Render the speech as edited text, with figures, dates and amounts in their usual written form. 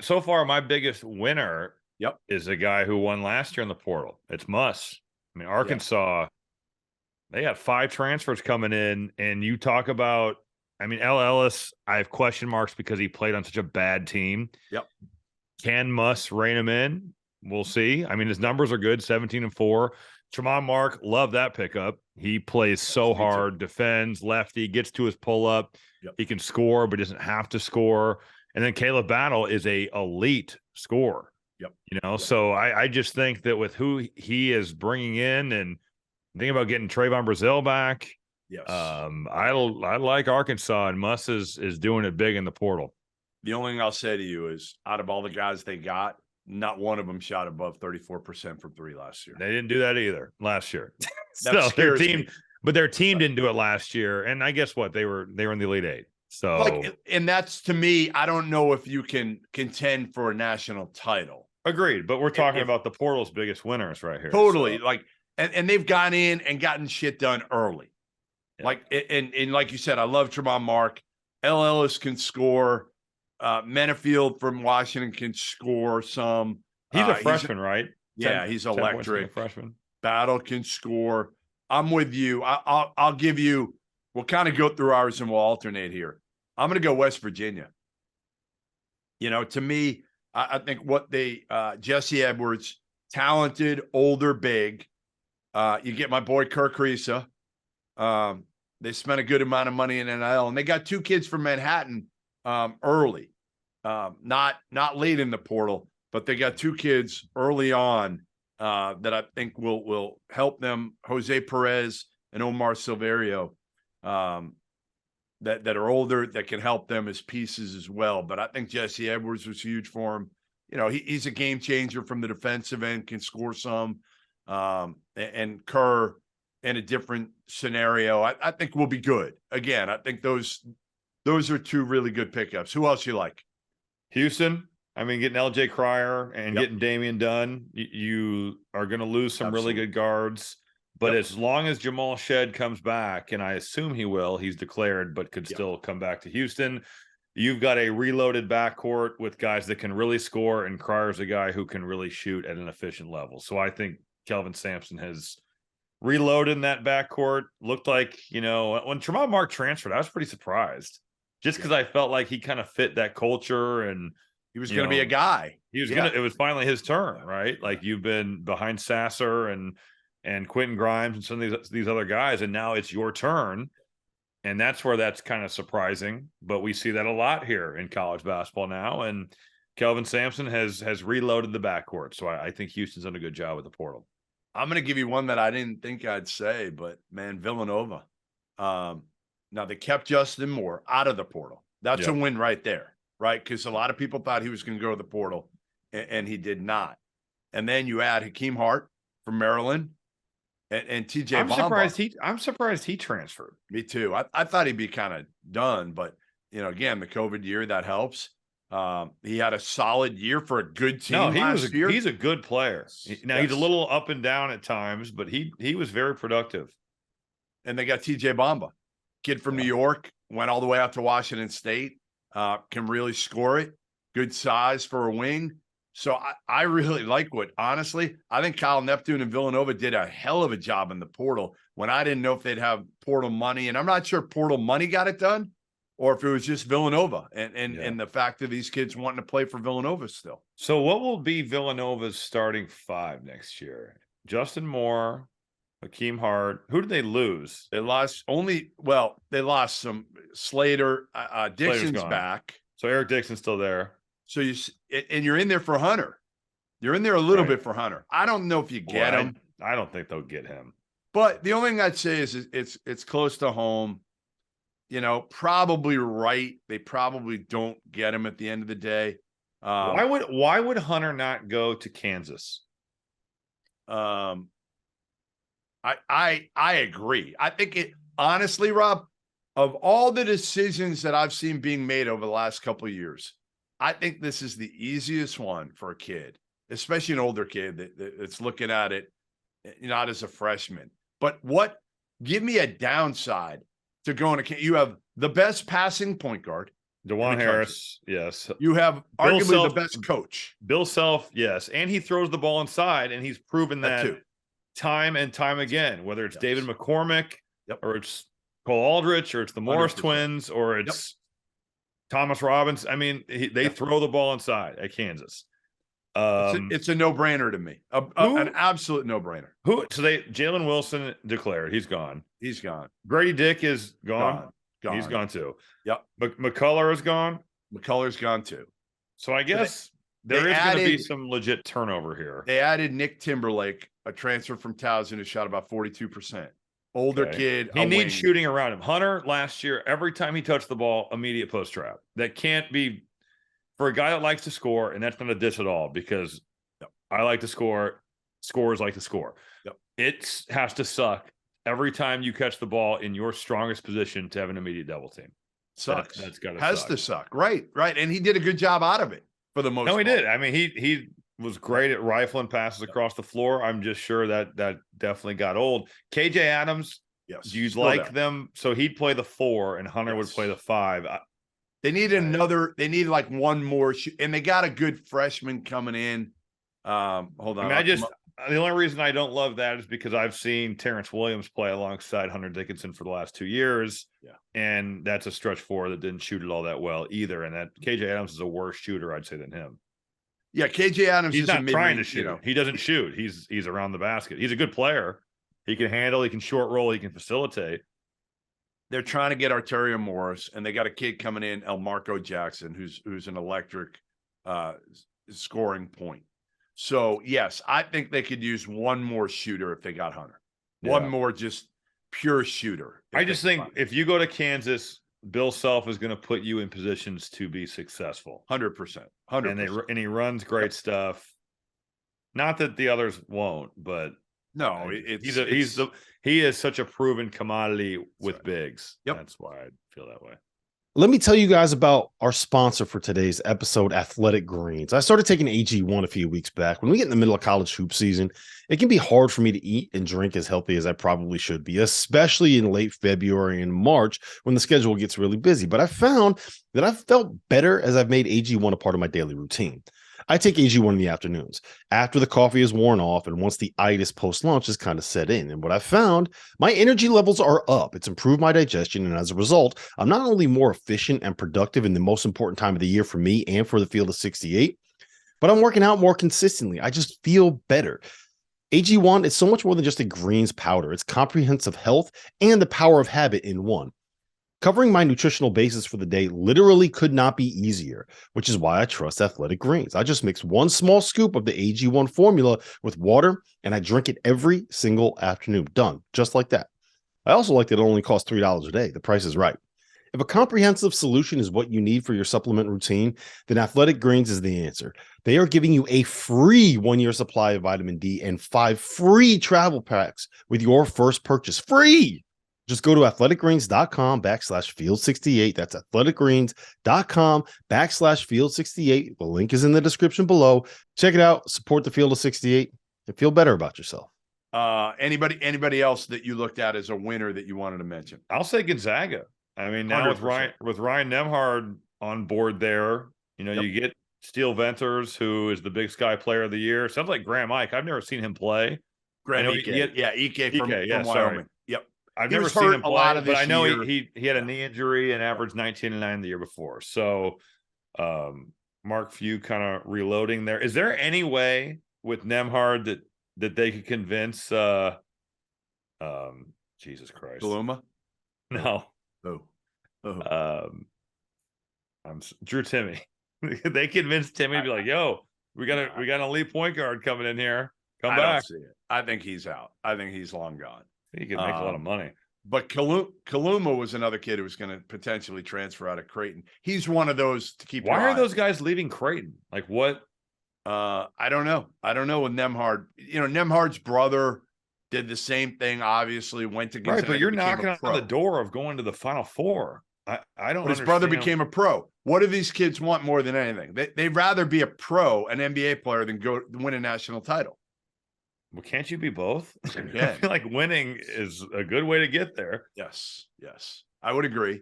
so far, my biggest winner Yep. is a guy who won last year in the portal. It's Muss. I mean, Arkansas, they got 5 transfers coming in, and you talk about, I mean, L. Ellis, I have question marks because he played on such a bad team. Yep. Can Muss rein him in? We'll see. I mean, his numbers are good, 17-4. Tremont Mark, love that pickup. He plays so hard, defends, lefty, gets to his pull-up. Yep. He can score, but doesn't have to score. And then Caleb Battle is a elite scorer. Yep. You know, so I just think that with who he is bringing in, and think about getting Trayvon Brazil back. Yes. I like Arkansas, and Muss is doing it big in the portal. The only thing I'll say to you is, out of all the guys they got, not one of them shot above 34% from 3 last year. They didn't do that either last year. That scares me. But their team didn't do it last year. And I guess what? They were in the Elite Eight. So and that's, to me, I don't know if you can contend for a national title. Agreed. But we're talking about the portal's biggest winners right here. Totally. So. And they've gone in and gotten shit done early. Yeah. And like you said, I love Tremont Mark. L. Ellis can score. Menafield from Washington can score some. He's a freshman, right? Yeah, he's electric. Freshman. Battle can score. I'm with you. I'll give you. We'll kind of go through ours and we'll alternate here. I'm going to go West Virginia. You know, to me, I think what Jesse Edwards, talented, older, big. You get my boy Kirk Risa. They spent a good amount of money in NIL, and they got 2 kids from Manhattan early, not late in the portal, but they got 2 kids early on that I think will help them. Jose Perez and Omar Silverio, that are older, that can help them as pieces as well. But I think Jesse Edwards was huge for him. You know, he's a game changer from the defensive end, can score some. And Kerr in a different scenario, I think will be good. Again, I think those are 2 really good pickups. Who else you like? Houston. I mean, getting LJ Cryer and getting Damian Dunn, you are going to lose some really good guards. But as long as Jamal Shed comes back, and I assume he will, he's declared, but could still come back to Houston. You've got a reloaded backcourt with guys that can really score, and Cryer's a guy who can really shoot at an efficient level. So I think Kelvin Sampson has reloaded in that backcourt. Looked like, you know, when Tremont Mark transferred, I was pretty surprised just because I felt like he kind of fit that culture, and he was going to be a guy. He was it was finally his turn, right? Like, you've been behind Sasser and Quentin Grimes and some of these other guys, and now it's your turn. And that's where that's kind of surprising. But we see that a lot here in college basketball now. And Kelvin Sampson has reloaded the backcourt. So I think Houston's done a good job with the portal. I'm going to give you one that I didn't think I'd say, but man, Villanova. Now they kept Justin Moore out of the portal. That's a win right there, right? Because a lot of people thought he was going to go to the portal, and he did not. And then you add Hakeem Hart from Maryland and TJ Bamba. I'm surprised he transferred. Me too. I thought he'd be kind of done, but you know, again, the COVID year, that helps. He had a solid year for a good team last year. He's a good player. Now he's a little up and down at times, but he was very productive. And they got TJ Bamba, kid from New York, went all the way out to Washington State, can really score it. Good size for a wing. So I really like honestly, I think Kyle Neptune and Villanova did a hell of a job in the portal when I didn't know if they'd have portal money. And I'm not sure portal money got it done, or if it was just Villanova and the fact that these kids wanting to play for Villanova still. So what will be Villanova's starting 5 next year? Justin Moore, Hakeem Hart. Who did they lose? They lost they lost some Slater. Dixon's back. So Eric Dixon's still there. So you're in there for Hunter. You're in there a little bit for Hunter. I don't know if you get him. I don't think they'll get him. But the only thing I'd say is it's close to home. You know, probably right. They probably don't get him at the end of the day. Why would Hunter not go to Kansas? I agree. I think honestly, Rob, of all the decisions that I've seen being made over the last couple of years, I think this is the easiest one for a kid, especially an older kid that's looking at it not as a freshman. But give me a downside to going to – you have the best passing point guard. DeJuan Harris, yes. You have Bill arguably Self, the best coach. Bill Self, yes. And he throws the ball inside, and he's proven that time and time again, whether it's David McCormick or it's Cole Aldrich or it's the Morris 100%. Twins or it's Thomas Robbins. I mean, they throw the ball inside at Kansas. It's a no-brainer to me. An absolute no-brainer. Jalen Wilson declared he's gone. He's gone. Grady Dick is gone. He's gone too. Yep. McCullough is gone. McCullers gone too. So I guess there is going to be some legit turnover here. They added Nick Timberlake, a transfer from Towson who shot about 42%. Older kid. He needs shooting around him. Hunter last year, every time he touched the ball, immediate post trap. That can't be for a guy that likes to score, and that's not a diss at all because I like to score. Scorers like to score. It has to suck every time you catch the ball in your strongest position to have an immediate double team. Sucks. That's got to has to suck. Right. And he did a good job out of it for the most part. No, he did. I mean, he was great at rifling passes across the floor. I'm just sure that definitely got old. KJ Adams, do you like them? So he'd play the 4 and Hunter would play the 5. They need they need like one more and they got a good freshman coming in. Hold on. I mean, the only reason I don't love that is because I've seen Terrence Williams play alongside Hunter Dickinson for the last 2 years. And that's a stretch 4 that didn't shoot it all that well either. And that KJ Adams is a worse shooter, I'd say, than him. Yeah, KJ Adams he's not trying to shoot. He doesn't shoot. He's around the basket. He's a good player. He can handle, he can short roll, he can facilitate. They're trying to get Arterio Morris, and they got a kid coming in, El Marco Jackson, who's an electric scoring point. So, yes, I think they could use one more shooter if they got Hunter. One more just pure shooter. I just think if you go to Kansas, Bill Self is going to put you in positions to be successsual. 100%. And he runs great stuff. Not that the others won't, but no, he is such a proven commodity with bigs. That's why I feel that way. Let me tell you guys about our sponsor for today's episode, Athletic Greens. I started taking AG1 a few weeks back. When we get in the middle of college hoop season, it can be hard for me to eat and drink as healthy as I probably should be, especially in late February and March when the schedule gets really busy. But I found that I've felt better as I've made AG1 a part of my daily routine. I take AG1 in the afternoons after the coffee is worn off and once the itis post-lunch is kind of set in. And what I found, my energy levels are up. It's improved my digestion. And as a result, I'm not only more efficient and productive in the most important time of the year for me and for the field of 68, but I'm working out more consistently. I just feel better. AG1 is so much more than just a greens powder. It's comprehensive health and the power of habit in one. Covering my nutritional basis for the day literally could not be easier, which is why I trust Athletic Greens. I just mix one small scoop of the AG1 formula with water, and I drink it every single afternoon. Done. Just like that. I also like that it only costs $3 a day. The price is right. If a comprehensive solution is what you need for your supplement routine, then Athletic Greens is the answer. They are giving you a free 1-year supply of vitamin D and 5 free travel packs with your first purchase. Free! Just go to athleticgreens.com/field68. That's athleticgreens.com/field68. The link is in the description below. Check it out. Support the field of 68 and feel better about yourself. Anybody else that you looked at as a winner that you wanted to mention? I'll say Gonzaga. I mean, now 100%. with Ryan Nembhard on board there, you get Steele Venters, who is the Big Sky Player of the Year. Sounds like Graham Ike. I've never seen him play. Graham Ike. Ike from Wyoming. Yep. I've never seen him play, but I know he had a knee injury and averaged 19 and 9 the year before. So Mark Few kind of reloading there. Is there any way with Nembhard that they could convince Jesus Christ. Paluma? No. Drew Timmy. They convinced Timmy to be like, yo, we got an elite point guard coming in here. Come back. I don't see it. I think he's out. I think he's long gone. He could make a lot of money. But Kaluma was another kid who was going to potentially transfer out of Creighton. He's one of those to keep. Why are those guys leaving Creighton? Like what? I don't know. I don't know with Nembhard. Nembhard's brother did the same thing. Obviously, went to Gonzaga, right, but you're knocking on the door of going to the Final Four. I don't. But his brother became a pro. What do these kids want more than anything? They'd rather be a pro, an NBA player, than go win a national title. Well, can't you be both? Yeah. I feel like winning is a good way to get there. Yes. I would agree.